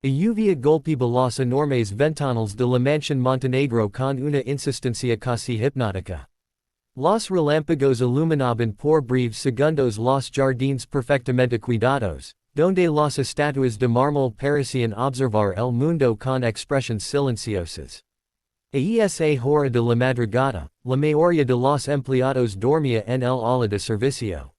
A lluvia golpeaba los enormes ventanales de la mansión Montenegro con una insistencia casi hipnótica. Los relámpagos iluminaban por breves segundos los jardines perfectamente cuidados, donde las estatuas de mármol parecían observar el mundo con expresiones silenciosas. A esa hora de la madrugada, la mayoría de los empleados dormía en el ala de servicio.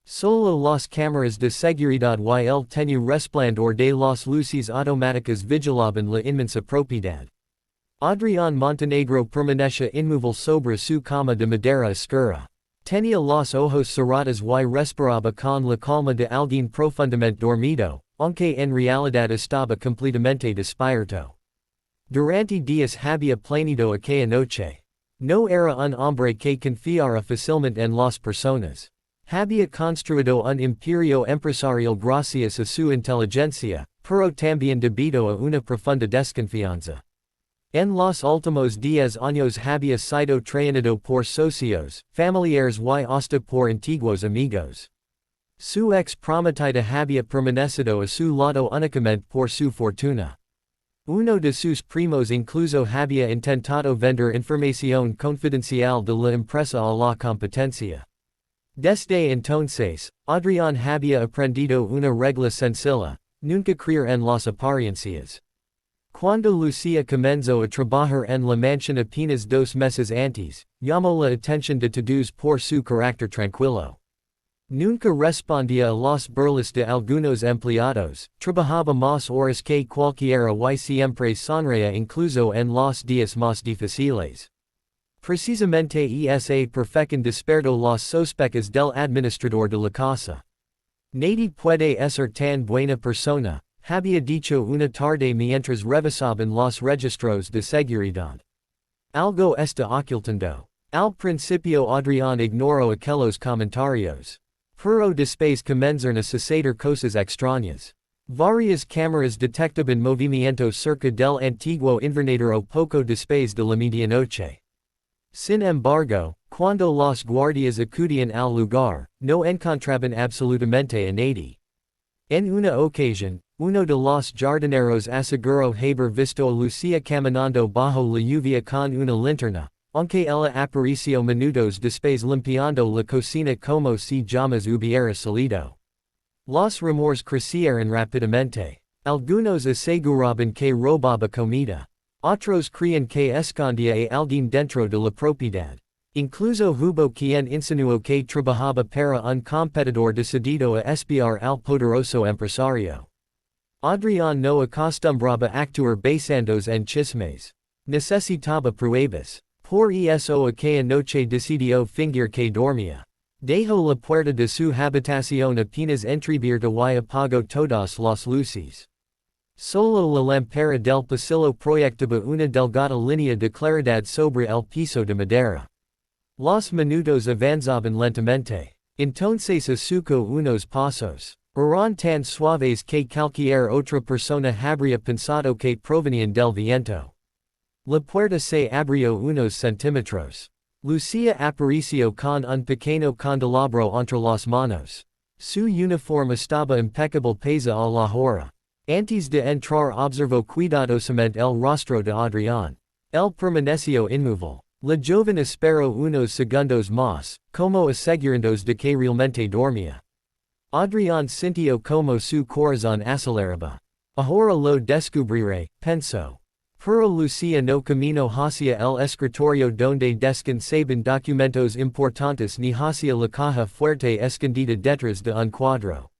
Solo las cámaras de seguridad y el tenue resplandor de las luces automáticas vigilaban la inmensa propiedad. Adrián Montenegro permanecía inmóvil sobre su cama de madera oscura. Tenía los ojos cerrados y respiraba con la calma de alguien profundamente dormido, aunque en realidad estaba completamente despierto. Durante días había planeado aquella noche. No era un hombre que confiara fácilmente en las personas. Había construido un imperio empresarial gracias a su inteligencia, pero también debido a una profunda desconfianza. En los últimos 10 años había sido traicionado por socios, familiares y hasta por antiguos amigos. Su ex prometida había permanecido a su lado únicamente por su fortuna. Uno de sus primos incluso había intentado vender información confidencial de la empresa a la competencia. Desde entonces, Adrián había aprendido una regla sencilla: nunca creer en las apariencias. Cuando Lucía comenzó a trabajar en la mansión apenas 2 meses antes, llamó la atención de todos por su carácter tranquilo. Nunca respondía a las burlas de algunos empleados, trabajaba más horas que cualquiera y siempre sonreía incluso en los días más difíciles. Precisamente esa perfección despertó las sospechas del administrador de la casa. Nadie puede ser tan buena persona, había dicho una tarde mientras revisaban los registros de seguridad. Algo está ocultando. Al principio Adrián ignoró aquellos comentarios. Pero después comenzaron a suceder cosas extrañas. Varias cámaras detectaban movimientos cerca del antiguo invernadero poco después de la medianoche. Sin embargo, cuando los guardias acudían al lugar, no encontraban absolutamente a nadie. En una ocasión, uno de los jardineros aseguró haber visto a Lucía caminando bajo la lluvia con una linterna, aunque ella apareció minutos después limpiando la cocina como si jamás hubiera salido. Los rumores crecieron rápidamente. Algunos aseguraban que robaba comida. Otros creían que escondía a alguien dentro de la propiedad. Incluso hubo quien insinuó que trabajaba para un competidor decidido a espiar al poderoso empresario. Adrián no acostumbraba actuar basándose en chismes. Necesitaba pruebas. Por eso aquella noche decidió fingir que dormía. Dejó la puerta de su habitación apenas entreabierta y apagó todas las luces. Solo la lámpara del pasillo proyectaba una delgada línea de claridad sobre el piso de madera. Los minutos avanzaban lentamente. Entonces asuco unos pasos. Eran tan suaves que cualquier otra persona habría pensado que provenían del viento. La puerta se abrió unos centímetros. Lucía apareció con un pequeño candelabro entre las manos. Su uniforme estaba impecable pese a la hora. Antes de entrar observó cuidadosamente el rostro de Adrián. Él permaneció inmóvil. La joven esperó unos segundos más, como asegurándose de que realmente dormía. Adrián sintió como su corazón aceleraba. Ahora lo descubriré, pensó. Pero Lucía no caminó hacia el escritorio donde descansaban documentos importantes ni hacia la caja fuerte escondida detrás de un cuadro.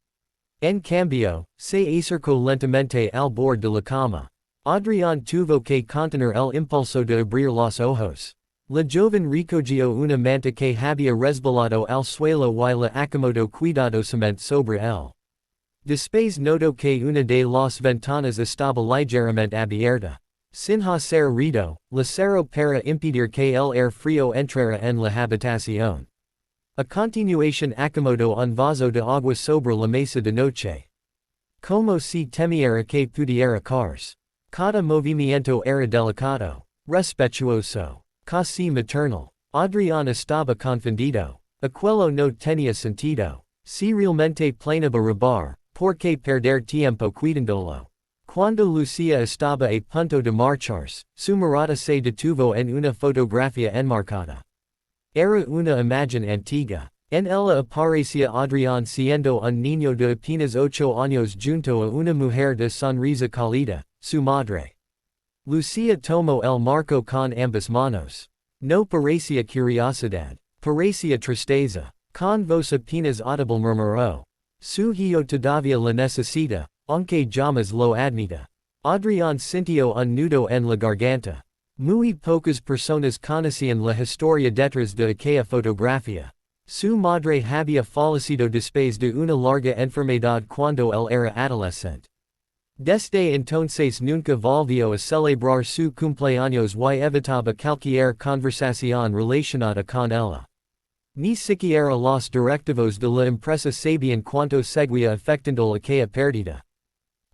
En cambio, se acercó lentamente al borde de la cama. Adrián tuvo que contener el impulso de abrir los ojos. La joven recogió una manta que había resbalado al suelo y la acomodó cuidadosamente sobre él. Después notó que una de las ventanas estaba ligeramente abierta. Sin hacer ruido, la cerró para impedir que el aire frío entrara en la habitación. A continuación acomodó un vaso de agua sobre la mesa de noche. Como si temiera que pudiera caerse. Cada movimiento era delicado, respetuoso, casi maternal. Adrián estaba confundido. Aquello no tenía sentido. Si realmente planeaba robar, ¿por qué perder tiempo cuidándolo? Cuando Lucia estaba a punto de marcharse, su mirada se detuvo en una fotografía enmarcada. Era una imagen antigua. En ella aparecía Adrián siendo un niño de apenas 8 años junto a una mujer de sonrisa cálida, su madre. Lucia tomó el marco con ambas manos. No parecía curiosidad, parecía tristeza. Con voz apenas audible murmuró: su hijo todavía la necesita, aunque jamás lo admita. Adrián sintió un nudo en la garganta. Muy pocas personas conocían la historia detrás de aquella fotografía. Su madre había fallecido después de una larga enfermedad cuando él era adolescente. Desde entonces nunca volvió a celebrar su cumpleaños y evitaba cualquier conversación relacionada con ella. Ni siquiera los directivos de la empresa sabían cuánto seguía afectando aquella pérdida.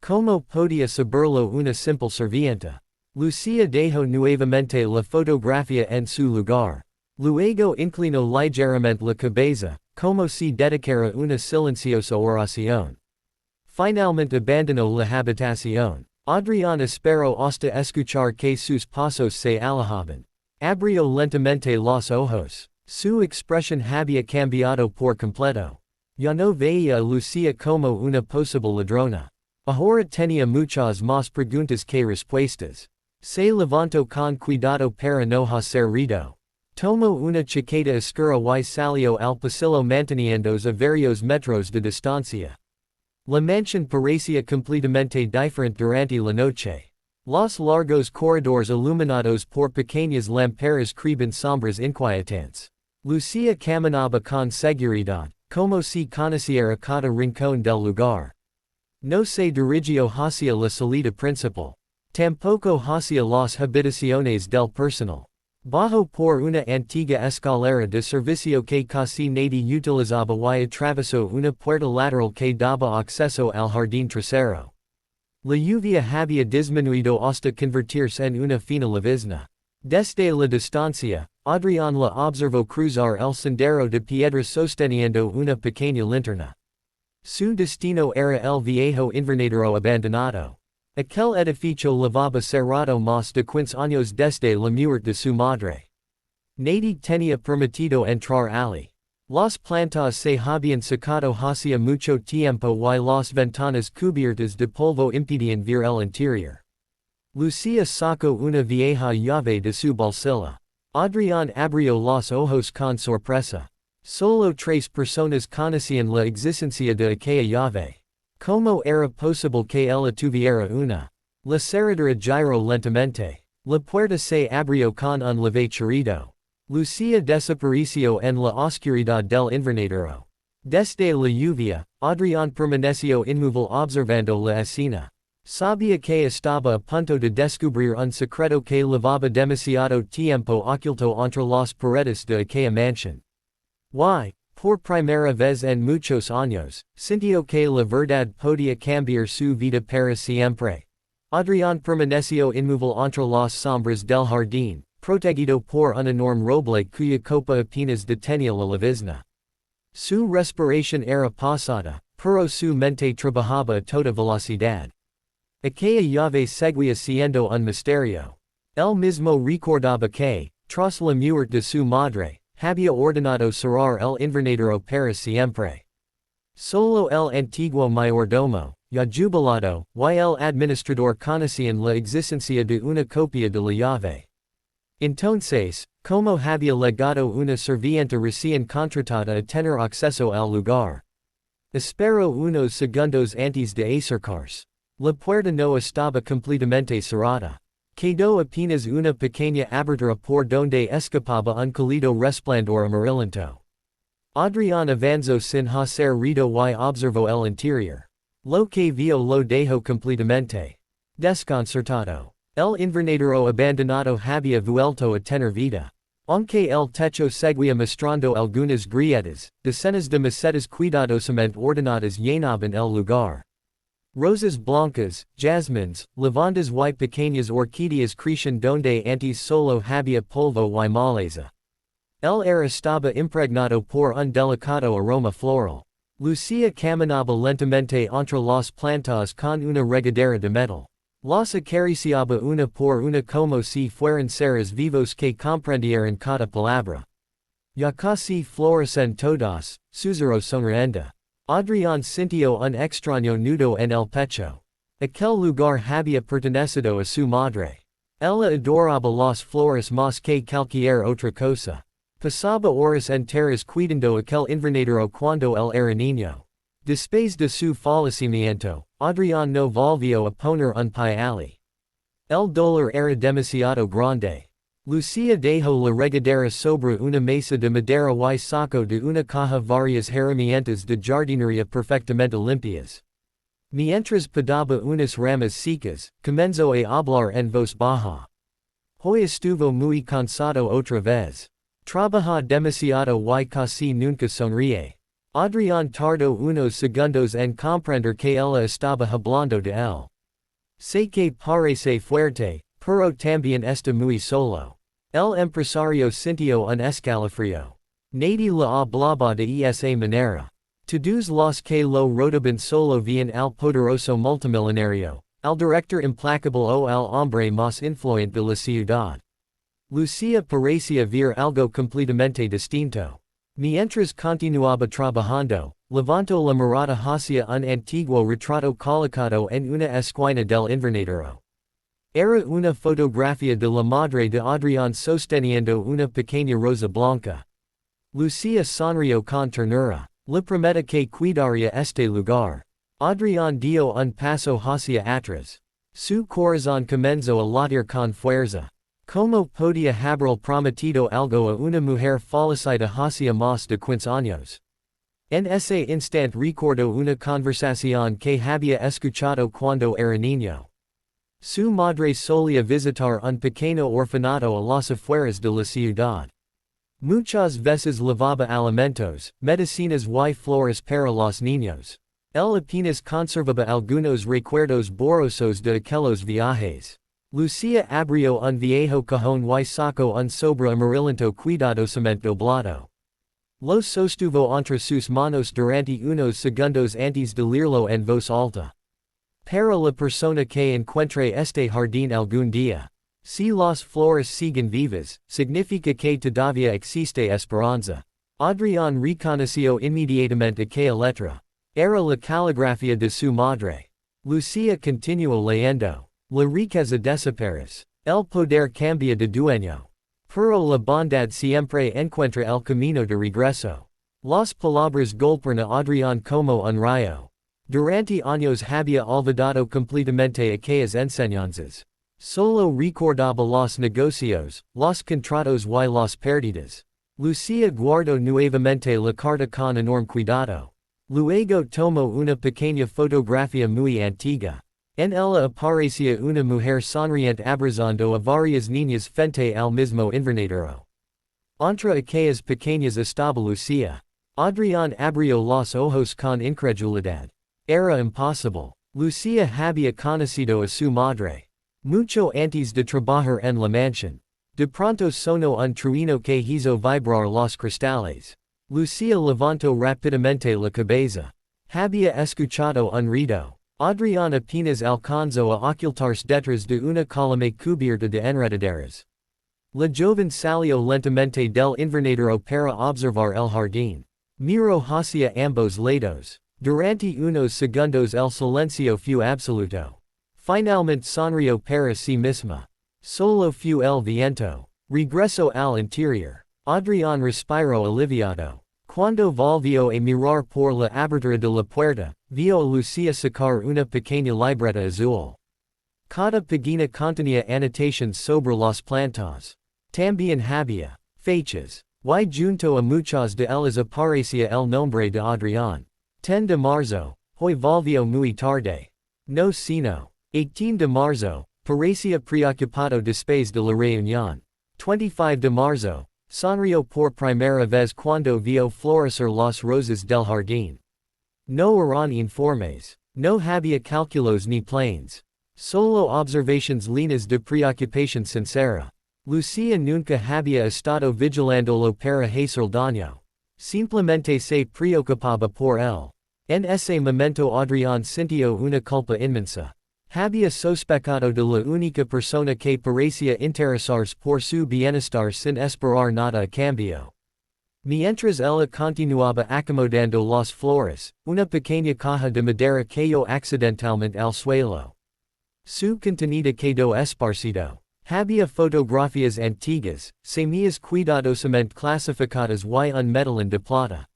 ¿Cómo podía saberlo una simple sirvienta? Lucia dejó nuevamente la fotografía en su lugar. Luego inclinó ligeramente la cabeza, como si dedicara una silenciosa oración. Finalmente abandonó la habitación. Adrián esperó hasta escuchar que sus pasos se alejaban. Abrió lentamente los ojos. Su expresión había cambiado por completo. Ya no veía a Lucia como una posible ladrona. Ahora tenía muchas más preguntas que respuestas. Se levantó con cuidado para no hacer ruido. Tomó una chaqueta oscura y salió al pasillo manteniéndose a varios metros de distancia. La mansión parecía completamente diferente durante la noche. Los largos corredores iluminados por pequeñas lámparas creaban sombras inquietantes. Lucia caminaba con seguridad, como si conociera cada rincón del lugar. No se dirigió hacia la salida principal. Tampoco hacia las habitaciones del personal. Bajó por una antigua escalera de servicio que casi nadie utilizaba y atravesó una puerta lateral que daba acceso al jardín trasero. La lluvia había disminuido hasta convertirse en una fina llovizna. Desde la distancia, Adrián la observó cruzar el sendero de piedras sosteniendo una pequeña linterna. Su destino era el viejo invernadero abandonado. Aquel edificio llevaba cerrado más de 15 años desde la muerte de su madre. Nadie tenía permitido entrar allí. Las plantas se habían secado hacía mucho tiempo y las ventanas cubiertas de polvo impedían ver el interior. Lucia sacó una vieja llave de su bolsillo. Adrián abrió los ojos con sorpresa. Solo 3 personas conocían la existencia de aquella llave. ¿Cómo era posible que ella tuviera una? La cerradura giró lentamente. La puerta se abrió con un leve chirrido. Lucia desapareció en la oscuridad del invernadero. Desde la lluvia, Adrián permaneció inmóvil observando la escena. Sabía que estaba a punto de descubrir un secreto que llevaba demasiado tiempo oculto entre las paredes de aquella mansión. Por primera vez en muchos años, sintió que la verdad podía cambiar su vida para siempre. Adrián permaneció inmóvil entre las sombras del jardín, protegido por un enorme roble cuya copa apenas detenía la llovizna. Su respiración era pausada, pero su mente trabajaba a toda velocidad. Aquella llave seguía siendo un misterio. Él mismo recordaba que, tras la muerte de su madre, había ordenado cerrar el invernadero para siempre. Solo el antiguo mayordomo, ya jubilado, y el administrador conocían la existencia de una copia de la llave. Entonces, como había legado una sirvienta recién contratada a tener acceso al lugar. Esperó unos segundos antes de acercarse. La puerta no estaba completamente cerrada. Quedó apenas una pequeña abertura por donde escapaba un cálido resplandor amarillento. Adrián avanzó sin hacer ruido y observó el interior. Lo que vio lo dejó completamente desconcertado. El invernadero abandonado había vuelto a tener vida. Aunque el techo seguía mostrando algunas grietas, decenas de macetas cuidadosamente ordenadas llenaban el lugar. Rosas blancas, jazmines, lavandas y pequeñas orquídeas crecían donde antes solo había polvo y maleza. El aire estaba impregnado por un delicado aroma floral. Lucia caminaba lentamente entre las plantas con una regadera de metal. Las acariciaba una por una como si fueran seres vivos que comprendieran cada palabra. Ya casi florecen todas, susurró sonriendo. Adrián sintió un extraño nudo en el pecho. Aquel lugar había pertenecido a su madre. Ella adoraba las flores más que cualquier otra cosa. Pasaba horas enteras cuidando aquel invernadero cuando él era niño. Después de su fallecimiento, Adrián no volvió a poner un pie allí. El dolor era demasiado grande. Lucia dejó la regadera sobre una mesa de madera y sacó de una caja varias herramientas de jardinería perfectamente limpias. Mientras podaba unas ramas secas, comenzó a hablar en voz baja. Hoy estuvo muy cansado otra vez. Trabaja demasiado y casi nunca sonríe. Adrián tardó unos segundos en comprender que ella estaba hablando de él. Sé que parece fuerte, pero también está muy solo. El empresario sintió un escalofrío. Nadie le hablaba de esa manera. Todos los que lo rodeaban solo veían al poderoso multimillonario, al director implacable o al hombre más influyente de la ciudad. Lucia parecía ver algo completamente distinto. Mientras continuaba trabajando, levantó la mirada hacia un antiguo retrato colocado en una esquina del invernadero. Era una fotografía de la madre de Adrián sosteniendo una pequeña rosa blanca. Lucia sonrió con ternura. Le promete que cuidaría este lugar. Adrián dio un paso hacia atrás. Su corazón comenzó a latir con fuerza. ¿Cómo podía haber prometido algo a una mujer fallecida hacia más de 15 años? En ese instante recordó una conversación que había escuchado cuando era niño. Su madre solía visitar un pequeño orfanato a las afueras de la ciudad. Muchas veces llevaba alimentos, medicinas y flores para los niños. Él apenas conservaba algunos recuerdos borrosos de aquellos viajes. Lucia abrió un viejo cajón y sacó un sobre amarillento cuidadosamente doblado. Lo sostuvo entre sus manos durante unos segundos antes de leerlo en voz alta. Para la persona que encuentre este jardín algún día. Si las flores siguen vivas, significa que todavía existe esperanza. Adrián reconoció inmediatamente aquella letra. Era la caligrafía de su madre. Lucia continuó leyendo. La riqueza desaparece. El poder cambia de dueño. Pero la bondad siempre encuentra el camino de regreso. Las palabras golpearon a Adrián como un rayo. Durante años había olvidado completamente aquellas enseñanzas. Solo recordaba los negocios, los contratos y las pérdidas. Lucia guardó nuevamente la carta con enorme cuidado. Luego tomó una pequeña fotografía muy antigua. En ella aparecía una mujer sonriente abrazando a varias niñas frente al mismo invernadero. Entre aquellas pequeñas estaba Lucia. Adrián abrió los ojos con incredulidad. Era imposible. Lucia había conocido a su madre. Mucho antes de trabajar en la mansión. De pronto sonó un trueno que hizo vibrar los cristales. Lucia levantó rápidamente la cabeza. Había escuchado un ruido. Adrián apenas alcanzó a ocultarse detrás de una columna cubierta de enredaderas. La joven salió lentamente del invernadero para observar el jardín. Miró hacia ambos lados. Durante unos segundos el silencio fue absoluto. Finalmente sonrió para sí misma. Solo fue el viento. Regresó al interior. Adrián respiró aliviado. Cuando volvió a mirar por la abertura de la puerta, vio a Lucia sacar una pequeña libreta azul. Cada página contenía anotaciones sobre las plantas. También había fechas. Y junto a muchas de ellas aparecía el nombre de Adrián. 10 de marzo, hoy volvió muy tarde. No sino. 18 de marzo, parecía preocupado después de la reunión. 25 de marzo, sonrió por primera vez cuando vio florecer las rosas del jardín. No eran informes. No había cálculos ni planes. Solo observaciones llenas de preocupación sincera. Lucia nunca había estado vigilándolo para hacer daño. Simplemente se preocupaba por él. En ese momento Adrián sintió una culpa inmensa. Había sospechado de la única persona que parecía interesarse por su bienestar sin esperar nada a cambio. Mientras ella continuaba acomodando las flores, una pequeña caja de madera cayó accidentalmente al suelo. Su contenido quedó esparcido. Había fotografías antiguas, semillas cuidadosamente clasificadas y un medallón de plata.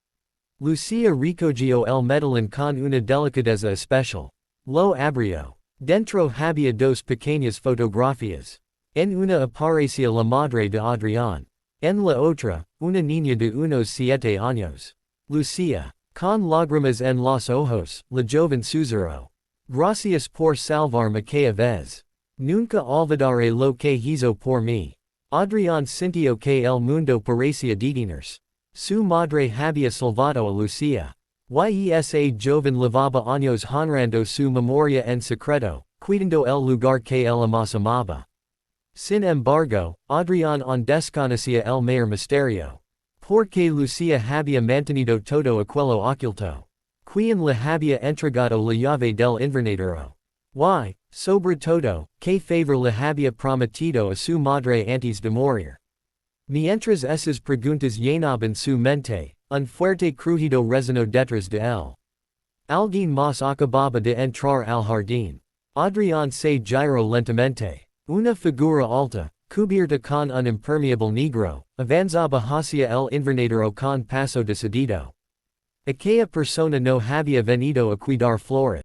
Lucía recogió el medallón con una delicadeza especial. Lo abrió. Dentro había dos pequeñas fotografías. En una aparecía la madre de Adrián. En la otra, una niña de unos 7 años. Lucía, con lágrimas en los ojos, la joven susurró. Gracias por salvarme aquella vez. Nunca olvidaré lo que hizo por mí. Adrián sintió que el mundo parecía detenerse. Su madre había salvado a Lucía. Y ese joven llevaba años honrando su memoria en secreto, cuidando el lugar que ella más amaba. Sin embargo, Adrián aún desconocía el mayor misterio. Porque Lucía había mantenido todo aquello oculto. Quien le había entregado la llave del invernadero. Y, sobre todo, que favor le había prometido a su madre antes de morir. Mientras esas preguntas llenaban su mente, un fuerte crujido resonó detrás de él. Alguien más acababa de entrar al jardín. Adrián se giró lentamente. Una figura alta, cubierta con un impermeable negro, avanzaba hacia el invernadero con paso decidido. Aquella persona no había venido a cuidar flores.